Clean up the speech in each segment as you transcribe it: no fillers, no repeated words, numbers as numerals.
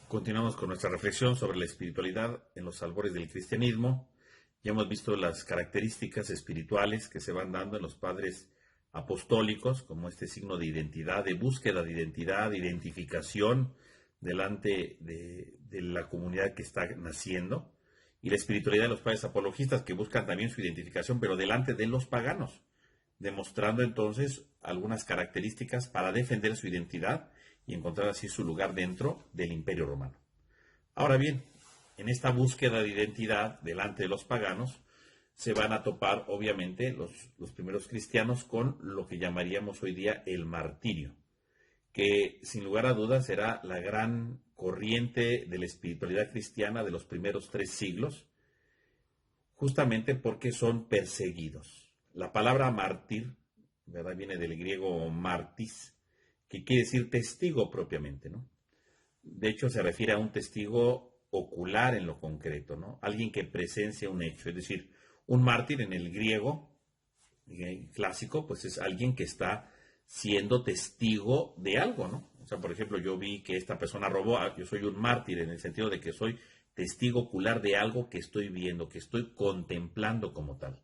Continuamos con nuestra reflexión sobre la espiritualidad en los albores del cristianismo. Ya hemos visto las características espirituales que se van dando en los padres apostólicos, como este signo de identidad, de búsqueda de identidad, de identificación delante de la comunidad que está naciendo, y la espiritualidad de los padres apologistas, que buscan también su identificación, pero delante de los paganos, demostrando entonces algunas características para defender su identidad y encontrar así su lugar dentro del Imperio Romano. Ahora bien, en esta búsqueda de identidad delante de los paganos, se van a topar obviamente los primeros cristianos con lo que llamaríamos hoy día el martirio, que sin lugar a dudas será la gran corriente de la espiritualidad cristiana de los primeros 3 siglos, justamente porque son perseguidos. La palabra mártir, ¿verdad?, viene del griego martis, que quiere decir testigo propiamente, ¿no? De hecho, se refiere a un testigo ocular en lo concreto, ¿no? Alguien que presencia un hecho. Es decir, un mártir en el griego clásico, pues es alguien que está siendo testigo de algo, ¿no? O sea, por ejemplo, yo vi que esta persona robó, yo soy un mártir en el sentido de que soy testigo ocular de algo que estoy viendo, que estoy contemplando como tal.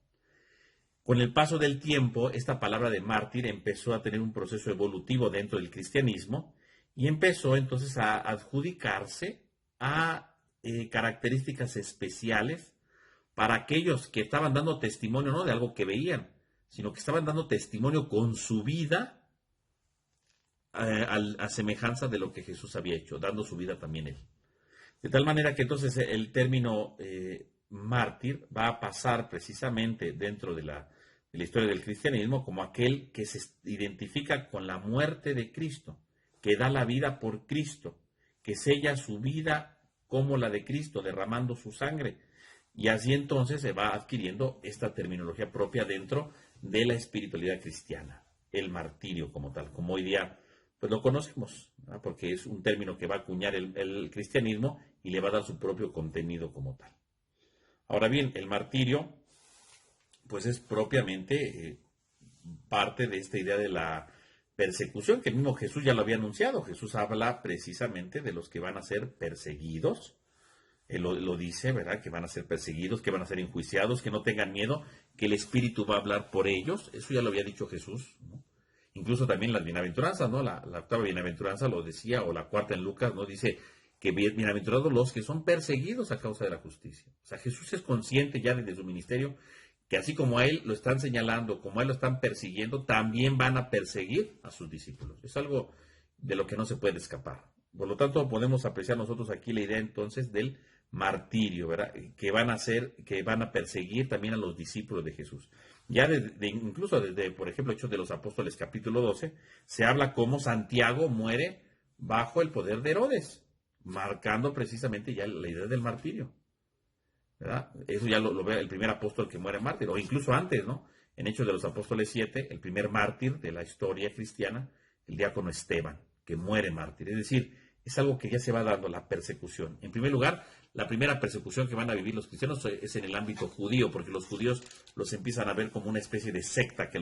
Con el paso del tiempo, esta palabra de mártir empezó a tener un proceso evolutivo dentro del cristianismo y empezó entonces a adjudicarse a características especiales para aquellos que estaban dando testimonio no de algo que veían, sino que estaban dando testimonio con su vida a semejanza de lo que Jesús había hecho, dando su vida también él. De tal manera que entonces el término mártir va a pasar precisamente dentro de la historia del cristianismo como aquel que se identifica con la muerte de Cristo, que da la vida por Cristo, que sella su vida como la de Cristo, derramando su sangre. Y así entonces se va adquiriendo esta terminología propia dentro de la espiritualidad cristiana, el martirio como tal, como hoy día pues lo conocemos, ¿no?, porque es un término que va a acuñar el cristianismo y le va a dar su propio contenido como tal. Ahora bien, el martirio pues es propiamente parte de esta idea de la persecución, que el mismo Jesús ya lo había anunciado. Jesús habla precisamente de los que van a ser perseguidos. Él lo dice, ¿verdad?, que van a ser perseguidos, que van a ser enjuiciados, que no tengan miedo, que el Espíritu va a hablar por ellos. Eso ya lo había dicho Jesús, ¿no? Incluso también las bienaventuranzas, ¿no? La octava bienaventuranza lo decía, o la cuarta en Lucas, ¿no? Dice que bienaventurados los que son perseguidos a causa de la justicia. O sea, Jesús es consciente ya desde su ministerio que así como a él lo están señalando, como a él lo están persiguiendo, también van a perseguir a sus discípulos. Es algo de lo que no se puede escapar. Por lo tanto, podemos apreciar nosotros aquí la idea entonces del martirio, ¿verdad?, que van a perseguir también a los discípulos de Jesús. Ya incluso desde, por ejemplo, Hechos de los Apóstoles, capítulo 12, se habla cómo Santiago muere bajo el poder de Herodes, marcando precisamente ya la idea del martirio, ¿verdad? Eso ya lo ve el primer apóstol que muere mártir, o incluso antes, ¿no? En Hechos de los Apóstoles 7, el primer mártir de la historia cristiana, el diácono Esteban, que muere mártir. Es decir, es algo que ya se va dando, la persecución. En primer lugar, la primera persecución que van a vivir los cristianos es en el ámbito judío, porque los judíos los empiezan a ver como una especie de secta que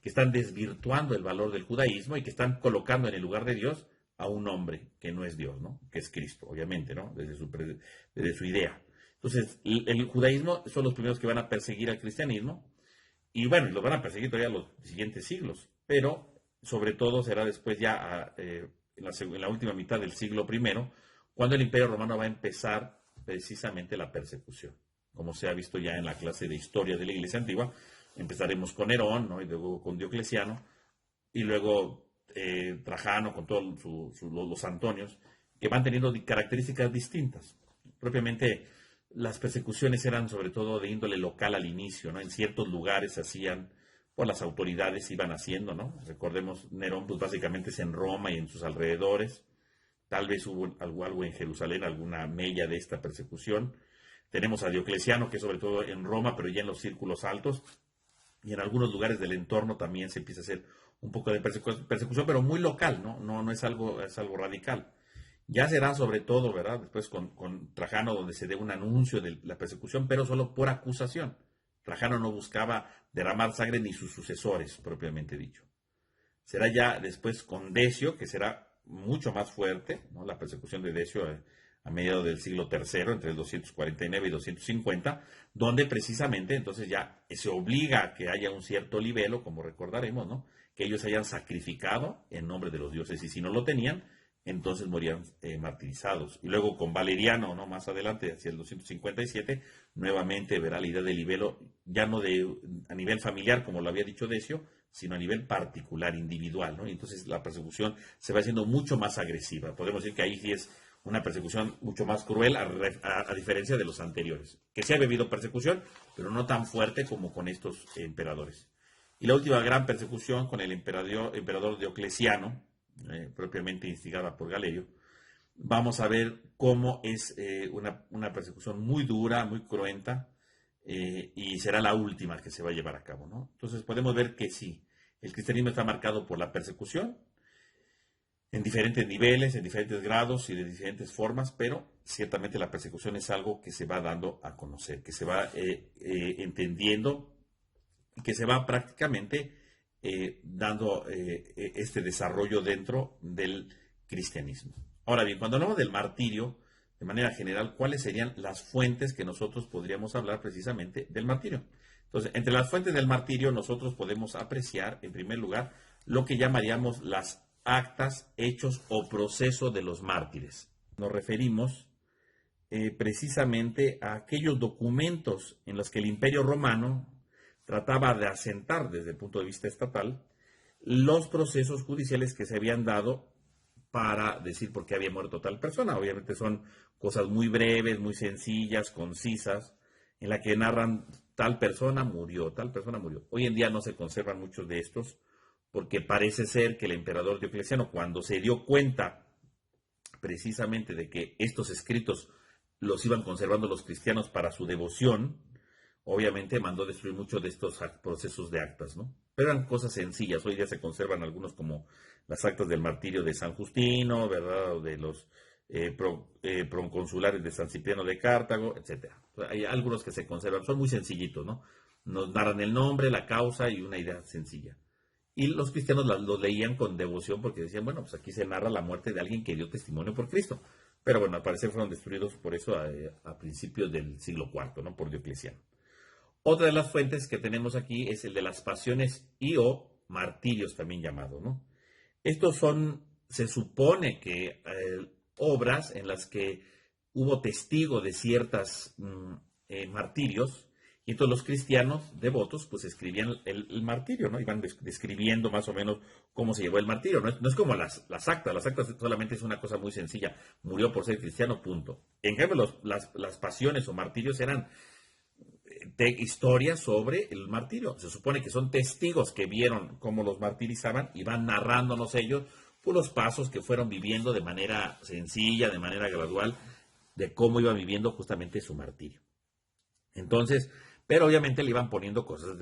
están desvirtuando el valor del judaísmo y que están colocando en el lugar de Dios a un hombre que no es Dios, ¿no?, que es Cristo, obviamente, ¿no?, desde su idea. Entonces, el judaísmo son los primeros que van a perseguir al cristianismo, y bueno, los van a perseguir todavía los siguientes siglos, pero sobre todo será después ya en la última mitad del siglo I, cuando el Imperio Romano va a empezar precisamente la persecución. Como se ha visto ya en la clase de historia de la Iglesia Antigua, empezaremos con Nerón, ¿no?, y luego con Diocleciano, y luego Trajano con todos los Antonios, que van teniendo características distintas. Propiamente, las persecuciones eran sobre todo de índole local al inicio, ¿no? En ciertos lugares se hacían, por las autoridades iban haciendo, ¿no? Recordemos, Nerón pues básicamente es en Roma y en sus alrededores. Tal vez hubo algo en Jerusalén, alguna mella de esta persecución. Tenemos a Diocleciano, que es sobre todo en Roma, pero ya en los círculos altos, y en algunos lugares del entorno también se empieza a hacer un poco de persecución, pero muy local, ¿no? No es algo radical. Ya será sobre todo, ¿verdad?, después con Trajano, donde se dé un anuncio de la persecución, pero solo por acusación. Trajano no buscaba derramar sangre ni sus sucesores, propiamente dicho. Será ya después con Decio, que será mucho más fuerte, ¿no? La persecución de Decio a mediados del siglo III, entre el 249 y 250, donde precisamente entonces ya se obliga a que haya un cierto libelo, como recordaremos, ¿no? Que ellos hayan sacrificado en nombre de los dioses, y si no lo tenían, entonces morían martirizados. Y luego con Valeriano, ¿no? Más adelante, hacia el 257, nuevamente verá la idea del libelo, ya no a nivel familiar, como lo había dicho Decio, sino a nivel particular, individual, ¿no? Y entonces la persecución se va haciendo mucho más agresiva. Podemos decir que ahí sí es una persecución mucho más cruel, a diferencia de los anteriores, que sí ha habido persecución, pero no tan fuerte como con estos emperadores. Y la última gran persecución con el emperador Diocleciano, propiamente instigada por Galerio, vamos a ver cómo es una persecución muy dura, muy cruenta, y será la última que se va a llevar a cabo, ¿no? Entonces podemos ver que sí, el cristianismo está marcado por la persecución, en diferentes niveles, en diferentes grados y de diferentes formas, pero ciertamente la persecución es algo que se va dando a conocer, que se va entendiendo y que se va prácticamente dando este desarrollo dentro del cristianismo. Ahora bien, cuando hablamos del martirio, de manera general, ¿cuáles serían las fuentes que nosotros podríamos hablar precisamente del martirio? Entonces, entre las fuentes del martirio nosotros podemos apreciar, en primer lugar, lo que llamaríamos las actas, hechos o proceso de los mártires. Nos referimos precisamente a aquellos documentos en los que el Imperio Romano trataba de asentar desde el punto de vista estatal los procesos judiciales que se habían dado para decir por qué había muerto tal persona. Obviamente son cosas muy breves, muy sencillas, concisas, en la que narran tal persona murió, tal persona murió. Hoy en día no se conservan muchos de estos, porque parece ser que el emperador Diocleciano, cuando se dio cuenta precisamente de que estos escritos los iban conservando los cristianos para su devoción, obviamente mandó destruir muchos de estos procesos de actas, ¿no? Pero eran cosas sencillas. Hoy día se conservan algunos como las actas del martirio de San Justino, ¿verdad? O de los proconsulares de San Cipriano de Cartago, etcétera. Hay algunos que se conservan, son muy sencillitos, ¿no? Nos narran el nombre, la causa y una idea sencilla. Y los cristianos los leían con devoción porque decían, bueno, pues aquí se narra la muerte de alguien que dio testimonio por Cristo. Pero bueno, al parecer fueron destruidos por eso a principios del siglo IV, ¿no? Por Diocleciano. Otra de las fuentes que tenemos aquí es el de las pasiones y o martirios también llamado, ¿no? Estos son, se supone que obras en las que hubo testigo de ciertas martirios, y entonces los cristianos devotos pues escribían el martirio, ¿no? Iban describiendo más o menos cómo se llevó el martirio. No es como las actas solamente es una cosa muy sencilla, murió por ser cristiano, punto. En cambio las pasiones o martirios eran historias sobre el martirio. Se supone que son testigos que vieron cómo los martirizaban y van narrándonos ellos por los pasos que fueron viviendo de manera sencilla, de manera gradual, de cómo iba viviendo justamente su martirio. Entonces, pero obviamente le iban poniendo cosas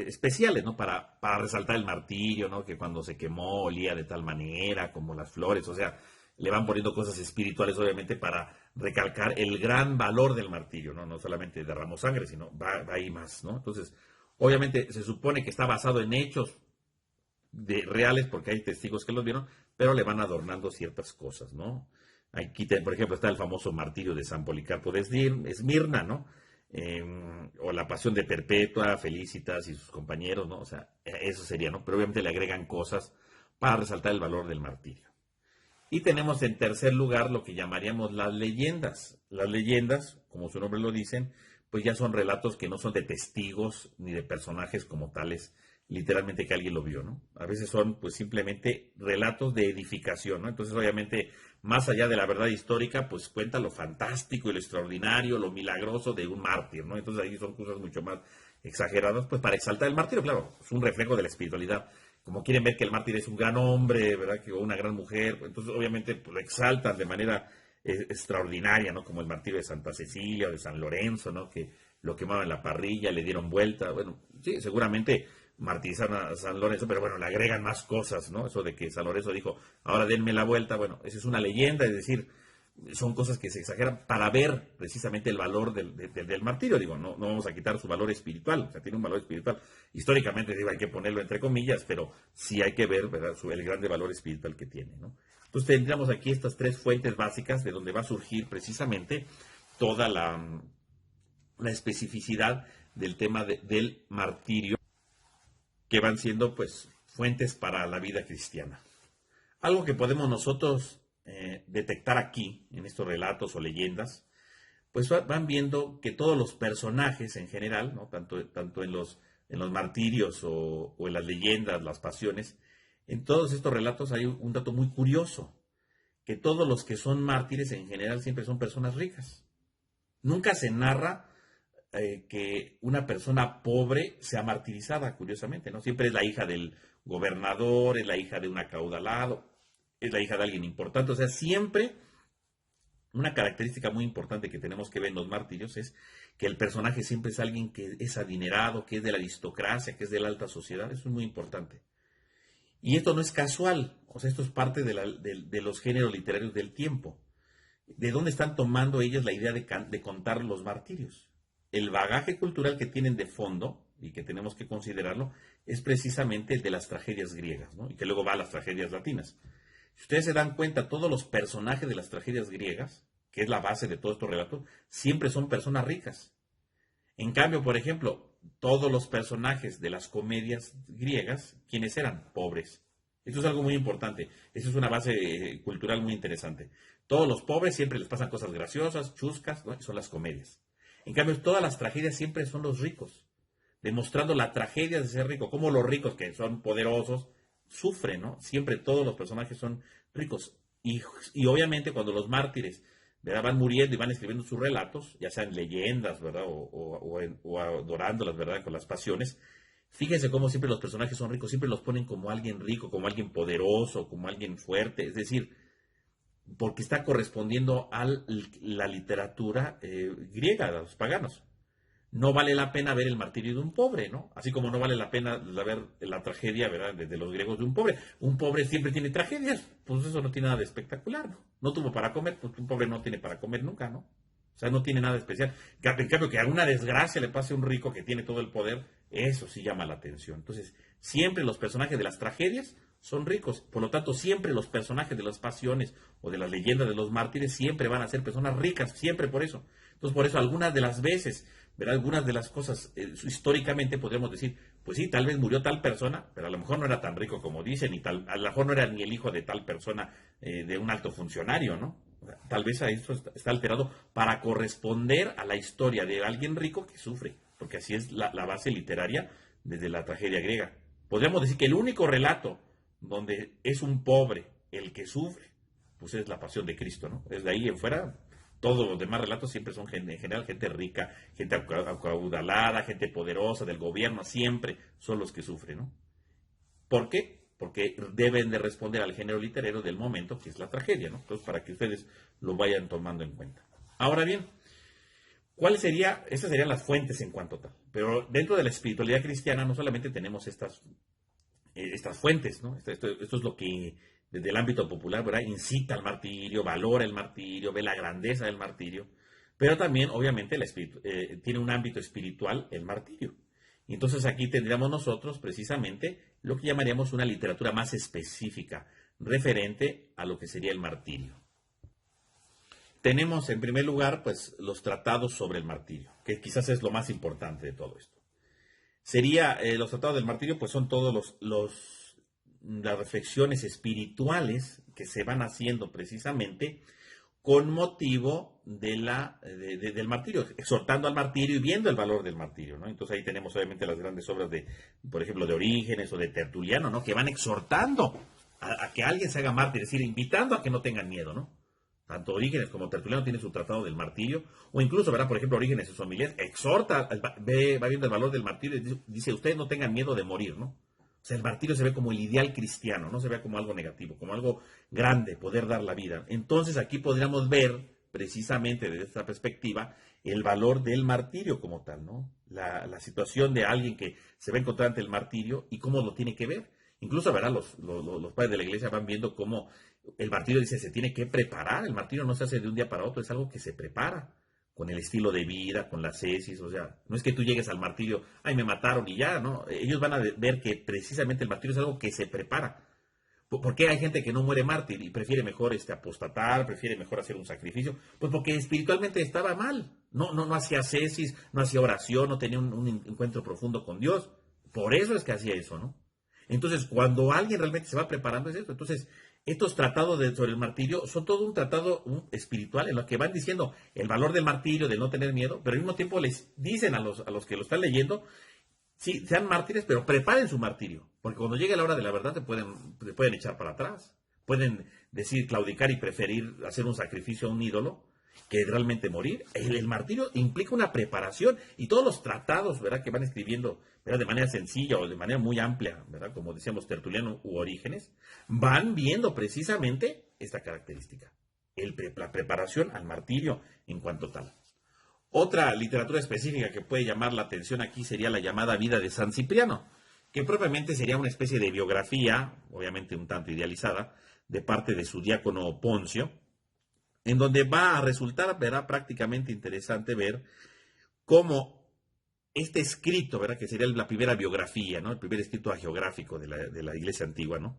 especiales, ¿no? Para resaltar el martirio, ¿no? Que cuando se quemó olía de tal manera, como las flores, o sea, le van poniendo cosas espirituales, obviamente, para recalcar el gran valor del martirio, ¿no? No solamente derramó sangre, sino va ahí más, ¿no? Entonces, obviamente se supone que está basado en hechos reales, porque hay testigos que los vieron, pero le van adornando ciertas cosas, ¿no? Aquí, por ejemplo, está el famoso martirio de San Policarpo de Esmirna, ¿no? O la pasión de Perpetua, Felicitas y sus compañeros, ¿no? O sea, eso sería, ¿no? Pero obviamente le agregan cosas para resaltar el valor del martirio. Y tenemos en tercer lugar lo que llamaríamos las leyendas. Las leyendas, como su nombre lo dicen, pues ya son relatos que no son de testigos ni de personajes como tales, literalmente que alguien lo vio, ¿no? A veces son pues simplemente relatos de edificación, ¿no? Entonces obviamente más allá de la verdad histórica, pues cuenta lo fantástico y lo extraordinario, lo milagroso de un mártir, ¿no? Entonces ahí son cosas mucho más exageradas, pues para exaltar el mártir, claro, es un reflejo de la espiritualidad. Como quieren ver que el mártir es un gran hombre, ¿verdad? O una gran mujer, entonces obviamente pues, lo exaltan de manera extraordinaria, ¿no? Como el martirio de Santa Cecilia o de San Lorenzo, ¿no? Que lo quemaban en la parrilla, le dieron vuelta, bueno, sí, seguramente martirizan a San Lorenzo, pero bueno, le agregan más cosas, ¿no? Eso de que San Lorenzo dijo, ahora denme la vuelta, bueno, esa es una leyenda, es decir, son cosas que se exageran para ver precisamente el valor del martirio. Digo, no vamos a quitar su valor espiritual, o sea, tiene un valor espiritual. Históricamente, digo, hay que ponerlo entre comillas, pero sí hay que ver, ¿verdad?, el grande valor espiritual que tiene, ¿no? Entonces tendríamos aquí estas tres fuentes básicas de donde va a surgir precisamente toda la especificidad del tema del martirio, que van siendo pues fuentes para la vida cristiana. Algo que podemos nosotros detectar aquí, en estos relatos o leyendas, pues van viendo que todos los personajes en general, ¿no?, tanto en los martirios o en las leyendas, las pasiones, en todos estos relatos hay un dato muy curioso, que todos los que son mártires en general siempre son personas ricas. Nunca se narra que una persona pobre sea martirizada, curiosamente, ¿no? Siempre es la hija del gobernador, es la hija de un acaudalado, es la hija de alguien importante. O sea, siempre una característica muy importante que tenemos que ver en los martirios es que el personaje siempre es alguien que es adinerado, que es de la aristocracia, que es de la alta sociedad. Eso es muy importante. Y esto no es casual, o sea, esto es parte de los géneros literarios del tiempo. ¿De dónde están tomando ellas la idea de contar los martirios? El bagaje cultural que tienen de fondo, y que tenemos que considerarlo, es precisamente el de las tragedias griegas, ¿no? Y que luego va a las tragedias latinas. Si ustedes se dan cuenta, todos los personajes de las tragedias griegas, que es la base de todo estos relatos, siempre son personas ricas. En cambio, por ejemplo, todos los personajes de las comedias griegas, ¿quiénes eran? Pobres. Esto es algo muy importante. Eso es una base cultural muy interesante. Todos los pobres siempre les pasan cosas graciosas, chuscas, ¿no? Son las comedias. En cambio, todas las tragedias siempre son los ricos, demostrando la tragedia de ser rico, como los ricos que son poderosos sufren, ¿no? Siempre todos los personajes son ricos. Y obviamente cuando los mártires, ¿verdad?, van muriendo y van escribiendo sus relatos, ya sean leyendas, ¿verdad?, o adorándolas, ¿verdad?, con las pasiones, fíjense cómo siempre los personajes son ricos, siempre los ponen como alguien rico, como alguien poderoso, como alguien fuerte, es decir, porque está correspondiendo a la literatura griega, de los paganos. No vale la pena ver el martirio de un pobre, ¿no? Así como no vale la pena ver la tragedia, ¿verdad?, de los griegos de un pobre. Un pobre siempre tiene tragedias, pues eso no tiene nada de espectacular, ¿no? No tuvo para comer, pues un pobre no tiene para comer nunca, ¿no? O sea, no tiene nada especial. En cambio, que a una desgracia le pase a un rico que tiene todo el poder, eso sí llama la atención. Entonces, siempre los personajes de las tragedias son ricos. Por lo tanto, siempre los personajes de las pasiones o de las leyendas de los mártires siempre van a ser personas ricas, siempre por eso. Entonces, por eso algunas de las veces, ¿verdad?, algunas de las cosas históricamente podríamos decir, pues sí, tal vez murió tal persona, pero a lo mejor no era tan rico como dicen, y a lo mejor no era ni el hijo de tal persona, de un alto funcionario, ¿no? O sea, tal vez a eso está alterado para corresponder a la historia de alguien rico que sufre, porque así es la base literaria desde la tragedia griega. Podríamos decir que el único relato donde es un pobre el que sufre, pues es la pasión de Cristo, ¿no? Desde ahí en fuera, todos los demás relatos siempre son en general gente rica, gente acaudalada, gente poderosa del gobierno, siempre son los que sufren, ¿no? ¿Por qué? Porque deben de responder al género literario del momento, que es la tragedia, ¿no? Entonces, para que ustedes lo vayan tomando en cuenta. Ahora bien, estas serían las fuentes en cuanto a tal. Pero dentro de la espiritualidad cristiana no solamente tenemos estas fuentes, ¿no? Esto es lo que desde el ámbito popular, ¿verdad?, incita al martirio, valora el martirio, ve la grandeza del martirio, pero también, obviamente, tiene un ámbito espiritual el martirio. Y entonces aquí tendríamos nosotros precisamente lo que llamaríamos una literatura más específica, referente a lo que sería el martirio. Tenemos en primer lugar, pues, los tratados sobre el martirio, que quizás es lo más importante de todo esto. Los tratados del martirio, pues son todos las reflexiones espirituales que se van haciendo precisamente con motivo del martirio, exhortando al martirio y viendo el valor del martirio, ¿no? Entonces ahí tenemos obviamente las grandes obras por ejemplo, de Orígenes o de Tertuliano, ¿no?, que van exhortando a que alguien se haga mártir, es decir, invitando a que no tengan miedo, ¿no? Tanto Orígenes como Tertuliano tienen su tratado del martirio, o incluso, ¿verdad?, por ejemplo, Orígenes en sus homilías exhorta, va viendo el valor del martirio y dice, ustedes no tengan miedo de morir, ¿no? O sea, el martirio se ve como el ideal cristiano, no se ve como algo negativo, como algo grande, poder dar la vida. Entonces aquí podríamos ver, precisamente desde esta perspectiva, el valor del martirio como tal, ¿no? La situación de alguien que se va a encontrar ante el martirio y cómo lo tiene que ver. Incluso, ¿verdad?, los padres de la iglesia van viendo cómo El martirio dice, se tiene que preparar, el martirio no se hace de un día para otro, es algo que se prepara con el estilo de vida, con la ascesis, o sea, no es que tú llegues al martirio, ay, me mataron y ya, ¿no? Ellos van a ver que precisamente el martirio es algo que se prepara. ¿Por qué hay gente que no muere mártir y prefiere mejor apostatar, prefiere mejor hacer un sacrificio? Pues porque espiritualmente estaba mal. No hacía ascesis, no hacía oración, no tenía un encuentro profundo con Dios. Por eso es que hacía eso, ¿no? Entonces, cuando alguien realmente se va preparando es esto. Entonces, estos tratados sobre el martirio son todo un tratado espiritual en lo que van diciendo el valor del martirio, de no tener miedo, pero al mismo tiempo les dicen a los que lo están leyendo, sí, sean mártires, pero preparen su martirio, porque cuando llegue la hora de la verdad te pueden echar para atrás, pueden decir, claudicar y preferir hacer un sacrificio a un ídolo que realmente morir. El martirio implica una preparación y todos los tratados, ¿verdad?, que van escribiendo, ¿verdad?, de manera sencilla o de manera muy amplia, ¿verdad?, como decíamos Tertuliano u Orígenes, van viendo precisamente esta característica, la preparación al martirio en cuanto tal. Otra literatura específica que puede llamar la atención aquí sería la llamada Vida de San Cipriano, que propiamente sería una especie de biografía, obviamente un tanto idealizada, de parte de su diácono Poncio, en donde va a resultar, verá, prácticamente interesante ver cómo este escrito, ¿verdad?, que sería la primera biografía, ¿no?, el primer escrito hagiográfico de la Iglesia antigua, ¿no?,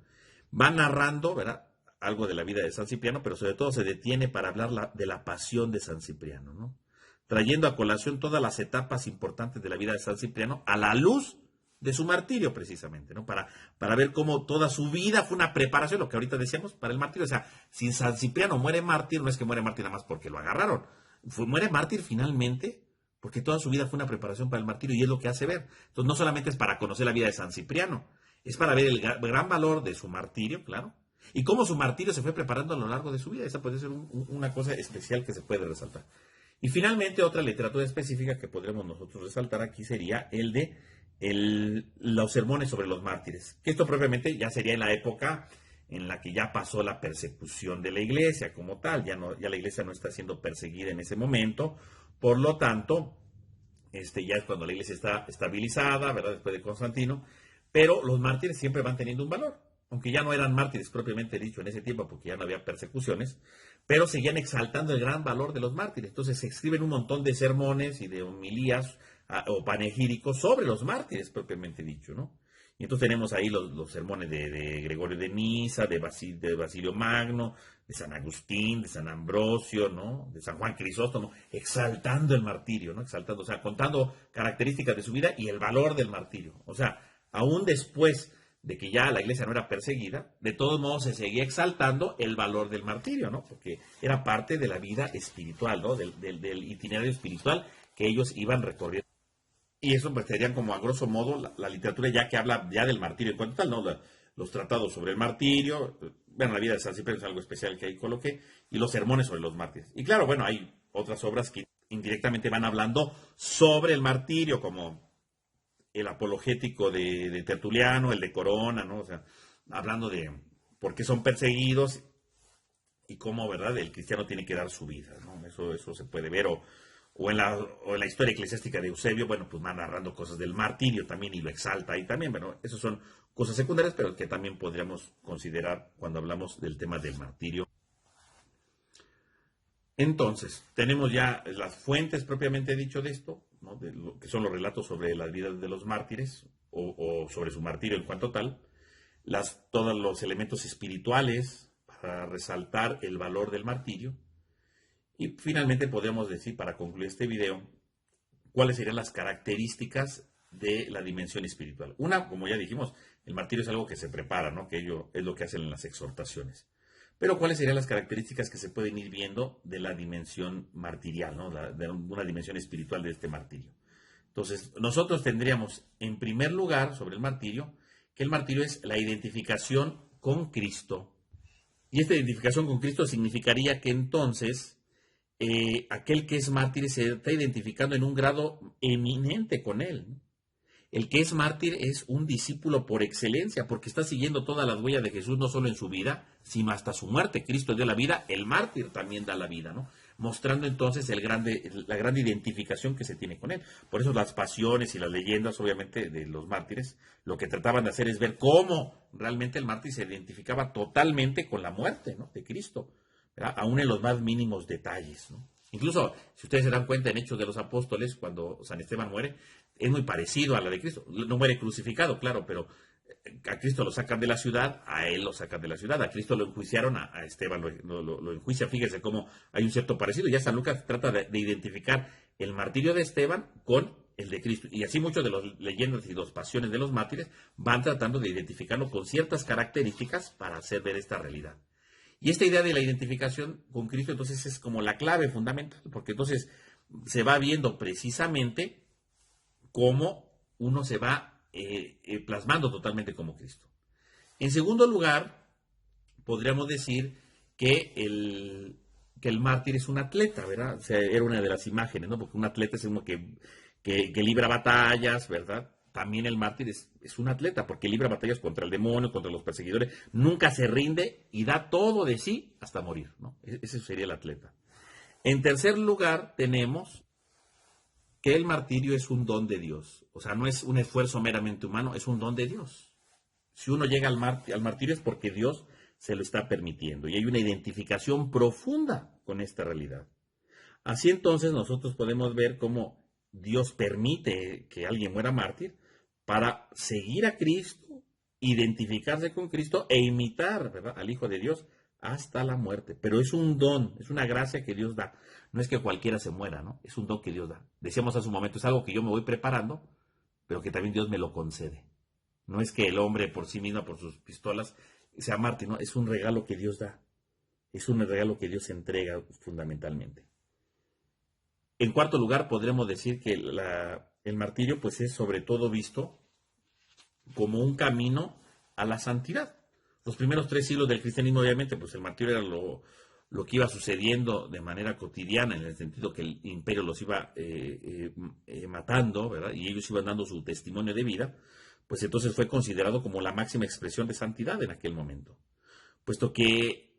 va narrando, ¿verdad?, algo de la vida de San Cipriano, pero sobre todo se detiene para hablar de la pasión de San Cipriano, ¿no?, trayendo a colación todas las etapas importantes de la vida de San Cipriano a la luz de su martirio, precisamente, ¿no? Para ver cómo toda su vida fue una preparación, lo que ahorita decíamos, para el martirio. O sea, si San Cipriano muere mártir, no es que muere mártir nada más porque lo agarraron. Muere mártir finalmente porque toda su vida fue una preparación para el martirio y es lo que hace ver. Entonces, no solamente es para conocer la vida de San Cipriano, es para ver el gran valor de su martirio, claro, y cómo su martirio se fue preparando a lo largo de su vida. Esa puede ser una cosa especial que se puede resaltar. Y finalmente, otra literatura específica que podremos nosotros resaltar aquí sería el de los sermones sobre los mártires, que esto propiamente ya sería en la época en la que ya pasó la persecución de la iglesia como tal, ya la iglesia no está siendo perseguida en ese momento, por lo tanto, ya es cuando la iglesia está estabilizada, ¿verdad?, después de Constantino, pero los mártires siempre van teniendo un valor, aunque ya no eran mártires propiamente dicho en ese tiempo, porque ya no había persecuciones, pero seguían exaltando el gran valor de los mártires. Entonces se escriben un montón de sermones y de homilías o panegíricos sobre los mártires propiamente dicho, ¿no? Y entonces tenemos ahí los sermones de Gregorio de Niza, de Basilio Magno, de San Agustín, de San Ambrosio, ¿no?, de San Juan Crisóstomo, exaltando el martirio, ¿no?, exaltando, o sea, contando características de su vida y el valor del martirio. O sea, aún después de que ya la iglesia no era perseguida, de todos modos se seguía exaltando el valor del martirio, ¿no?, porque era parte de la vida espiritual, ¿no?, del itinerario espiritual que ellos iban recorriendo. Y eso pues serían como a grosso modo la literatura ya que habla ya del martirio en cuanto tal, ¿no?, los tratados sobre el martirio, bueno, la vida de San Cipriano es algo especial que ahí coloqué, y los sermones sobre los mártires. Y claro, bueno, hay otras obras que indirectamente van hablando sobre el martirio, como el apologético de Tertuliano, el de Corona, ¿no? O sea, hablando de por qué son perseguidos y cómo, ¿verdad?, el cristiano tiene que dar su vida, ¿no? Eso se puede ver, o en la historia eclesiástica de Eusebio, bueno, pues va narrando cosas del martirio también y lo exalta ahí también. Bueno, esas son cosas secundarias, pero que también podríamos considerar cuando hablamos del tema del martirio. Entonces, tenemos ya las fuentes propiamente dicho de esto, ¿no?, de lo que son los relatos sobre las vidas de los mártires o sobre su martirio en cuanto tal, todos los elementos espirituales para resaltar el valor del martirio. Y finalmente podemos decir, para concluir este video, cuáles serían las características de la dimensión espiritual. Una, como ya dijimos, el martirio es algo que se prepara, ¿no?, que ello es lo que hacen en las exhortaciones. Pero ¿cuáles serían las características que se pueden ir viendo de la dimensión martirial, ¿no?, de una dimensión espiritual de este martirio? Entonces, nosotros tendríamos, en primer lugar, sobre el martirio, que el martirio es la identificación con Cristo. Y esta identificación con Cristo significaría que entonces aquel que es mártir se está identificando en un grado eminente con Él, ¿no? El que es mártir es un discípulo por excelencia, porque está siguiendo todas las huellas de Jesús, no solo en su vida, sino hasta su muerte. Cristo dio la vida, el mártir también da la vida, ¿no? Mostrando entonces la gran identificación que se tiene con él. Por eso las pasiones y las leyendas, obviamente, de los mártires, lo que trataban de hacer es ver cómo realmente el mártir se identificaba totalmente con la muerte, ¿no?, de Cristo, ¿verdad?, aún en los más mínimos detalles, ¿no? Incluso, si ustedes se dan cuenta en Hechos de los Apóstoles, cuando San Esteban muere, es muy parecido a la de Cristo. No muere crucificado, claro, pero a Cristo lo sacan de la ciudad, a él lo sacan de la ciudad, a Cristo lo enjuiciaron, a Esteban lo enjuicia. Fíjese cómo hay un cierto parecido. Ya San Lucas trata de identificar el martirio de Esteban con el de Cristo. Y así muchos de las leyendas y las pasiones de los mártires van tratando de identificarlo con ciertas características para hacer ver esta realidad. Y esta idea de la identificación con Cristo entonces es como la clave fundamental, porque entonces se va viendo precisamente cómo uno se va plasmando totalmente como Cristo. En segundo lugar, podríamos decir que el mártir es un atleta, ¿verdad? O sea, era una de las imágenes, ¿no? Porque un atleta es uno que libra batallas, ¿verdad? También el mártir es un atleta, porque libra batallas contra el demonio, contra los perseguidores, nunca se rinde y da todo de sí hasta morir, ¿no? Ese sería el atleta. En tercer lugar, tenemos que el martirio es un don de Dios. O sea, no es un esfuerzo meramente humano, es un don de Dios. Si uno llega al martirio es porque Dios se lo está permitiendo. Y hay una identificación profunda con esta realidad. Así entonces nosotros podemos ver cómo Dios permite que alguien muera mártir para seguir a Cristo, identificarse con Cristo e imitar, ¿verdad?, al Hijo de Dios hasta la muerte. Pero es un don, es una gracia que Dios da. No es que cualquiera se muera, ¿no? Es un don que Dios da. Decíamos hace un momento, es algo que yo me voy preparando, pero que también Dios me lo concede. No es que el hombre por sí mismo, por sus pistolas, sea mártir, ¿no? Es un regalo que Dios da. Es un regalo que Dios entrega fundamentalmente. En cuarto lugar, podremos decir que el martirio pues es sobre todo visto como un camino a la santidad. Los primeros 3 siglos del cristianismo, obviamente, pues el martirio era lo que iba sucediendo de manera cotidiana, en el sentido que el imperio los iba matando, ¿verdad?, y ellos iban dando su testimonio de vida, pues entonces fue considerado como la máxima expresión de santidad en aquel momento, puesto que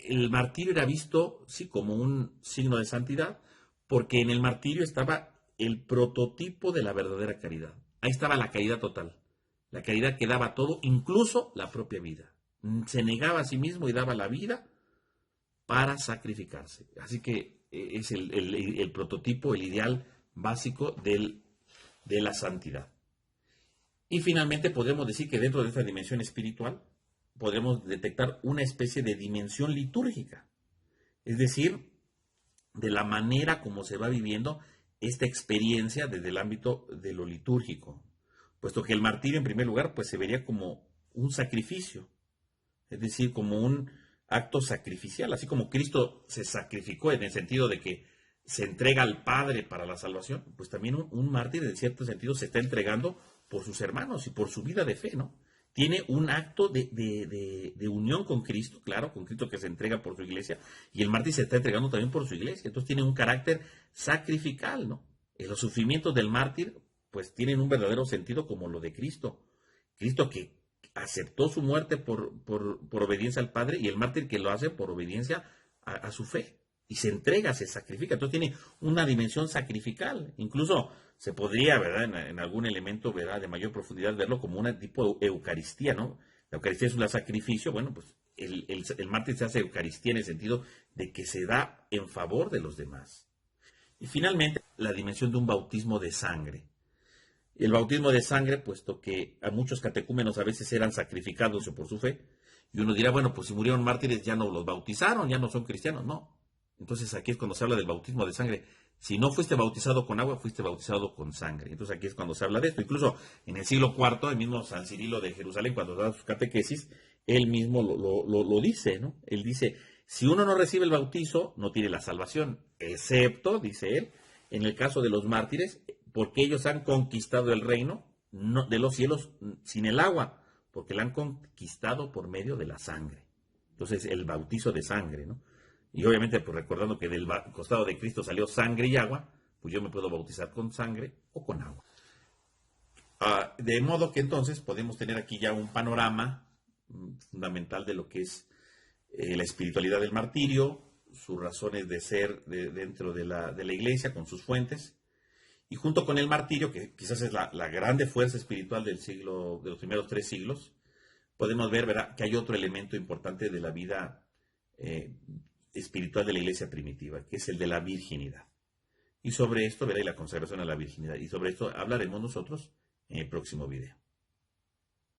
el martirio era visto, sí, como un signo de santidad, porque en el martirio estaba el prototipo de la verdadera caridad. Ahí estaba la caridad total, la caridad que daba todo, incluso la propia vida. Se negaba a sí mismo y daba la vida para sacrificarse. Así que es el prototipo, el ideal básico de la santidad. Y finalmente podemos decir que dentro de esta dimensión espiritual podremos detectar una especie de dimensión litúrgica, es decir, de la manera como se va viviendo esta experiencia desde el ámbito de lo litúrgico, puesto que el martirio en primer lugar pues se vería como un sacrificio, es decir, como un acto sacrificial, así como Cristo se sacrificó en el sentido de que se entrega al Padre para la salvación, pues también un mártir en cierto sentido se está entregando por sus hermanos y por su vida de fe, ¿no? Tiene un acto de unión con Cristo, claro, con Cristo que se entrega por su iglesia, y el mártir se está entregando también por su iglesia, entonces tiene un carácter sacrificial, ¿no? Los sufrimientos del mártir, pues tienen un verdadero sentido como lo de Cristo. Cristo que aceptó su muerte por obediencia al Padre, y el mártir que lo hace por obediencia a su fe, y se entrega, se sacrifica, entonces tiene una dimensión sacrificial. Incluso se podría, ¿verdad?, en algún elemento, ¿verdad?, de mayor profundidad, verlo como una tipo de Eucaristía, ¿no? La Eucaristía es un sacrificio, bueno, pues el mártir se hace Eucaristía en el sentido de que se da en favor de los demás. Y finalmente, la dimensión de un bautismo de sangre. El bautismo de sangre, puesto que a muchos catecúmenos a veces eran sacrificados por su fe, y uno dirá, bueno, pues si murieron mártires ya no los bautizaron, ya no son cristianos. No. Entonces aquí es cuando se habla del bautismo de sangre. Si no fuiste bautizado con agua, fuiste bautizado con sangre. Entonces aquí es cuando se habla de esto. Incluso en el siglo IV, el mismo San Cirilo de Jerusalén, cuando da sus catequesis, él mismo lo dice, ¿no? Él dice, si uno no recibe el bautizo, no tiene la salvación, excepto, dice él, en el caso de los mártires, porque ellos han conquistado el reino de los cielos sin el agua, porque la han conquistado por medio de la sangre. Entonces, el bautizo de sangre, ¿no? Y obviamente, pues recordando que del costado de Cristo salió sangre y agua, pues yo me puedo bautizar con sangre o con agua. De modo que entonces podemos tener aquí ya un panorama fundamental de lo que es la espiritualidad del martirio, sus razones de ser dentro de la iglesia, con sus fuentes, y junto con el martirio, que quizás es la grande fuerza espiritual del siglo, de los primeros 3 siglos, podemos ver, ¿verdad?, que hay otro elemento importante de la vida espiritual de la iglesia primitiva, que es el de la virginidad. Y sobre esto, verá, y la consagración a la virginidad. Y sobre esto hablaremos nosotros en el próximo video.